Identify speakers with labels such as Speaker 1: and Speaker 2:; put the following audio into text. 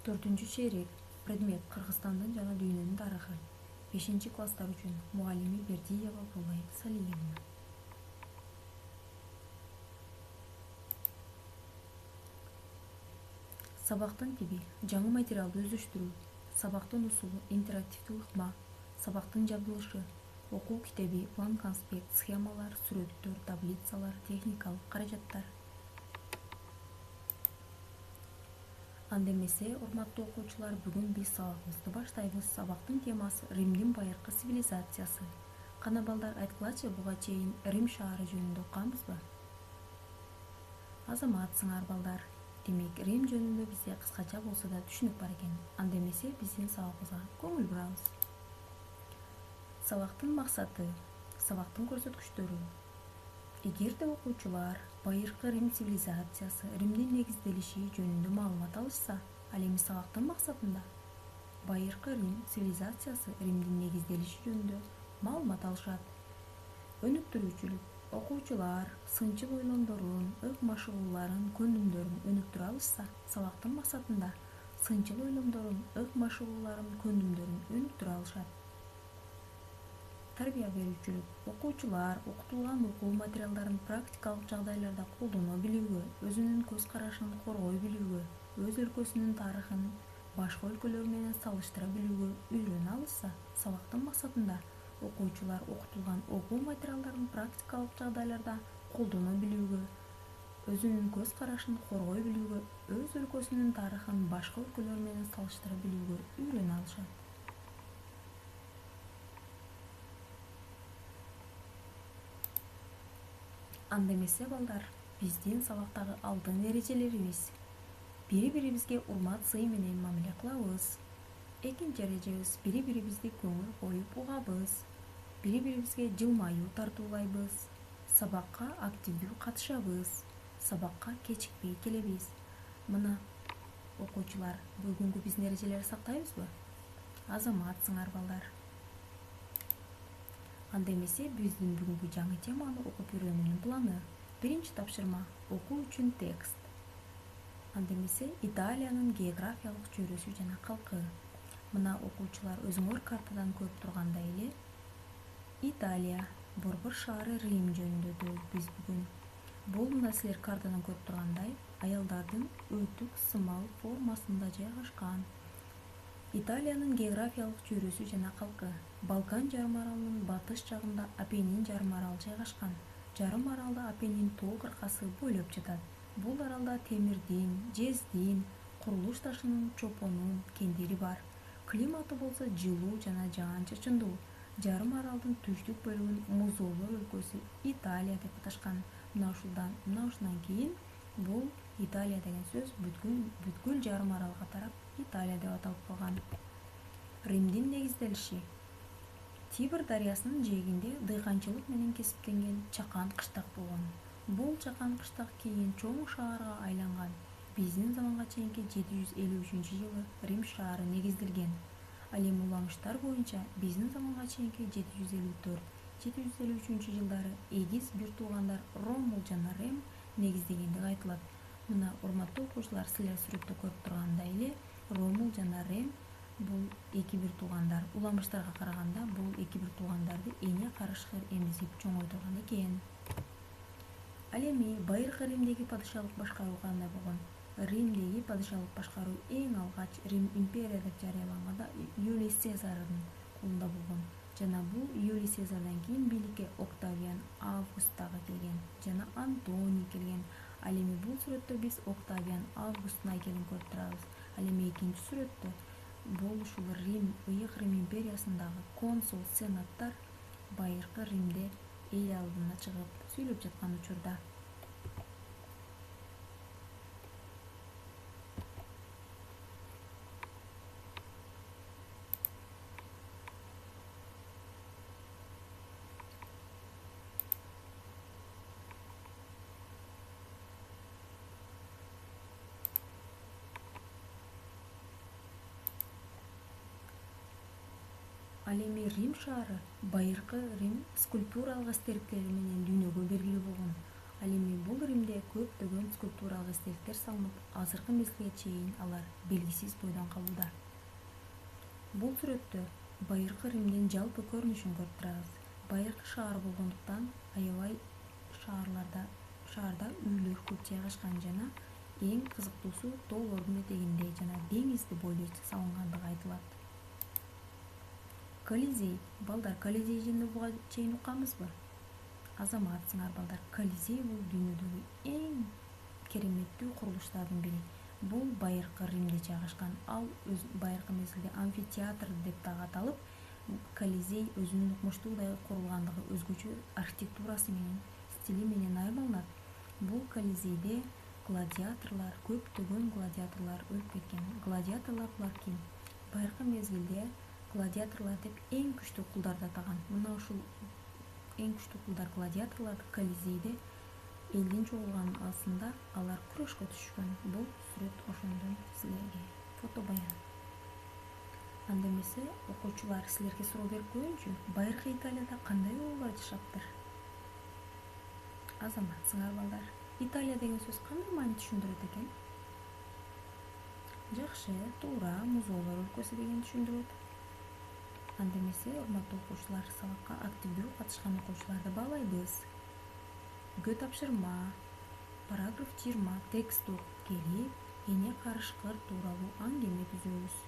Speaker 1: Төртүнчү чейрек. Предмет: Кыргызстандын жана дүйнөнүн тарыхы. 5-класстар үчүн. Мугалими: Бердиева Булай Салиевна. Сабактын тиби: жаңы материалды өздөштүрүү. Сабактын усулу: интерактивдүү ыкма. Сабактын жабдылышы: окуу китеби, план конспект, схемалар, сүрөттөр, таблицалар, техникалык каражаттар. Анда эмесе, урматтуу окуучулар, бүгүн биз сабагыбызды баштайбыз. Сабактын темасы: Римдин байыркы цивилизациясы. Кана балдар, айткылачы, буга чейин Рим шаары жөнүндө укканбызбы? Азаматсыңар балдар. Демек, Рим жөнүндө бизде кыскача болсо да түшүнүк бар экен. Анда эмесе, биздин сабагыбызга көңүл бурабыз. Сабактын максаты, сабактын көрсөткүчтөрү. Эгерде окуучулар байыркы Рим цивилизациясы, Римдин негизделиши жөнүндө маалымат алышса, ал эми сабактын максатында байыркы Рим цивилизациясы, Римдин негизделиши жөнүндө маалымат алышат. Өнүктүрүүчүлүк. Окуучулар сынчыл ойломдорун, ыкма-машыгууларын, көндүмдөрүн өнүктүрө алышса, сабактын максатында сынчыл ойломдорун, ыкма-машыгууларын, көндүмдөрүн өнүктүрө алышат. Тарбия берүүчүлүк. Окуучулар окутулган окуу материалдарын практикалык жагдайларда колдоно билүүгө, өзүнүн көз карашын коргой билүүгө, өз өлкөсүнүн тарыхын башка өлкөлөр менен салыштыра билүүгө үйрөнө алышса, сабактын максатында окуучулар окутулган окуу материалдарын практикалык жагдайларда колдоно билүүгө, өзүнүн көз карашын коргой билүүгө, өз өлкөсүнүн тарыхын башка өлкөлөр менен салыштыра билүүгө үйрөнө алышат. Анда эмесе балдар, биздин сабактагы алдын эрежелерибиз: бири-бирибизге урмат, сый менен мамиле кылабыз. Экинчи эрежебиз: бири-бирибизди көңүл коюп угабыз. Бири-бирибизге жылмаюу тартуулайбыз. Сабакка активдүү катышабыз. Сабакка кечикпей келебиз. Мына окуучулар, бүгүнкү биздин эрежелерди сактайбызбы? Азаматсыңар балдар. Анда эмесе, биздин бүгүнкү жаңы теманы окуп үйрөнүүнүн планы. Биринчи тапшырма: окуу үчүн текст. Анда эмесе, Италиянын географиялык чөйрөсү жана калкы. Мына окуучулар, өзүңөр картадан көрүп тургандай эле, Италия, борбор шаары Рим жөнүндө биз бүгүн. Бул мына силер картадан көрүп тургандай аялдардын өтүк сымал формасында жайгашкан. Италиянын географиялык чөйрөсү жана калкы. Балкан жарым аралынын батыш жагында Апеннин жарым аралы жайгашкан. Жарым аралды Апеннин тоо кыркасы бойлоп жатат. Бул аралда темирдин, жездин, курулуш ташынын, чопонун кендери бар. Климаты болсо жылуу жана жаан-чачындуу. Жарым аралдын түштүк бөлүгүн музоолор өлкөсү Италия деп аташкан. Мына ушундан кийин бул Италия деген сөз бүткүл жарым аралга тарап Италия деп аталып калган. Римдин негизделиши. Тибр дарыясынын жээгинде дыйканчылык менен кесиптенген чакан кыштак болгон. Бул чакан кыштак кийин чоң шаарга айланган. Биздин заманга чейинки 753-жылы Рим шаары негизделген. Ал эми уламыштар боюнча биздин заманга чейинки 754-753-жылдары эгиз бир туугандар Ромул жана Рем негиздегендиги айтылат. Мына урматтуу окуучулар, силер сүрөттө көрүп тургандай эле Ромул жана Рем бул эки бир туугандар. Уламыштарга караганда бул эки бир туугандарды эне карышкыр эмзип чоңойдурган экен. Ал эми байыркы Римдеги падышалык башкаруу кандай болгон? Римдеги падышалык башкаруу эң алгач Рим империя деп жарыяланганда Юлий Цезардын колунда болгон. Жана бул Юлий Цезардан кийин бийликке Октавиан Август дагы келген жана Антоний келген. Ал эми бул сүрөттө биз Октавиан Августтун айкелин көрүп турабыз. Ал эми экинчи сүрөттө бул ушул Рим, ыйык Рим империясындагы консул, сенаттар байыркы Римде эл алдына чыгып сүйлөп жаткан учурда. Ал эми Рим шаары байыркы Рим скульптуралык эстеликтери менен дүйнөгө белгилүү болгон. Ал эми бул Римде көптөгөн скульптуралык эстеликтер салынып, азыркы мезгилге чейин алар белгисиз бойдон калууда. Бул сүрөттө байыркы Римдин жалпы көрүнүшүн көрүп турабыз. Байыркы шаар болгондуктан аябай шаарда үйлөр көп жайгашкан жана эң кызыктуусу тоолордун этегинде жана деңизди бойлой салынгандыгы айтылат. Колизей. Балдар, Колизей жөнүндө буга чейин укканбызбы? Азаматсыңар балдар. Колизей бул дүйнөдөгү эң кереметтүү курулуштардын бири. Бул байыркы Римде жайгашкан. Ал байыркы мезгилде амфитеатр деп дагы аталып, Колизей өзүнүн укмуштуудай курулгандыгы, өзгөчө архитектурасы менен, стили менен айырмаланат. Бул Колизейде көптөгөн гладиаторлор өлүп кеткен. Гладиаторлор булар ким? Байыркы мезгилде гладиаторлор деп эң күчтүү кулдарды атаган. Мына ушул эң күчтүү кулдар гладиаторлор Колизейде элдин чогулгандасында алар күрөшкө түшкөн. Бул сүрөт ошондон силерге фото баян. Анда эмесе окуучулар, силерге суроо берип коеюнчу. Байыркы Италияда кандай уруулар жашаптыр? Азаматсыңар балдар. Италия деген сөз кандай маани түшүндүрөт экен? Жакшы, туура, музоолор өлкөсү деген түшүндүрөт. Анда эмесе, урматтуу окуучулар, сабакка активдүү катышкан окуучуларды баалайбыз. Үгө тапшырма, параграф 20 текст окуп келип, эне карышкыр тууралуу аңгеме түзөбүз.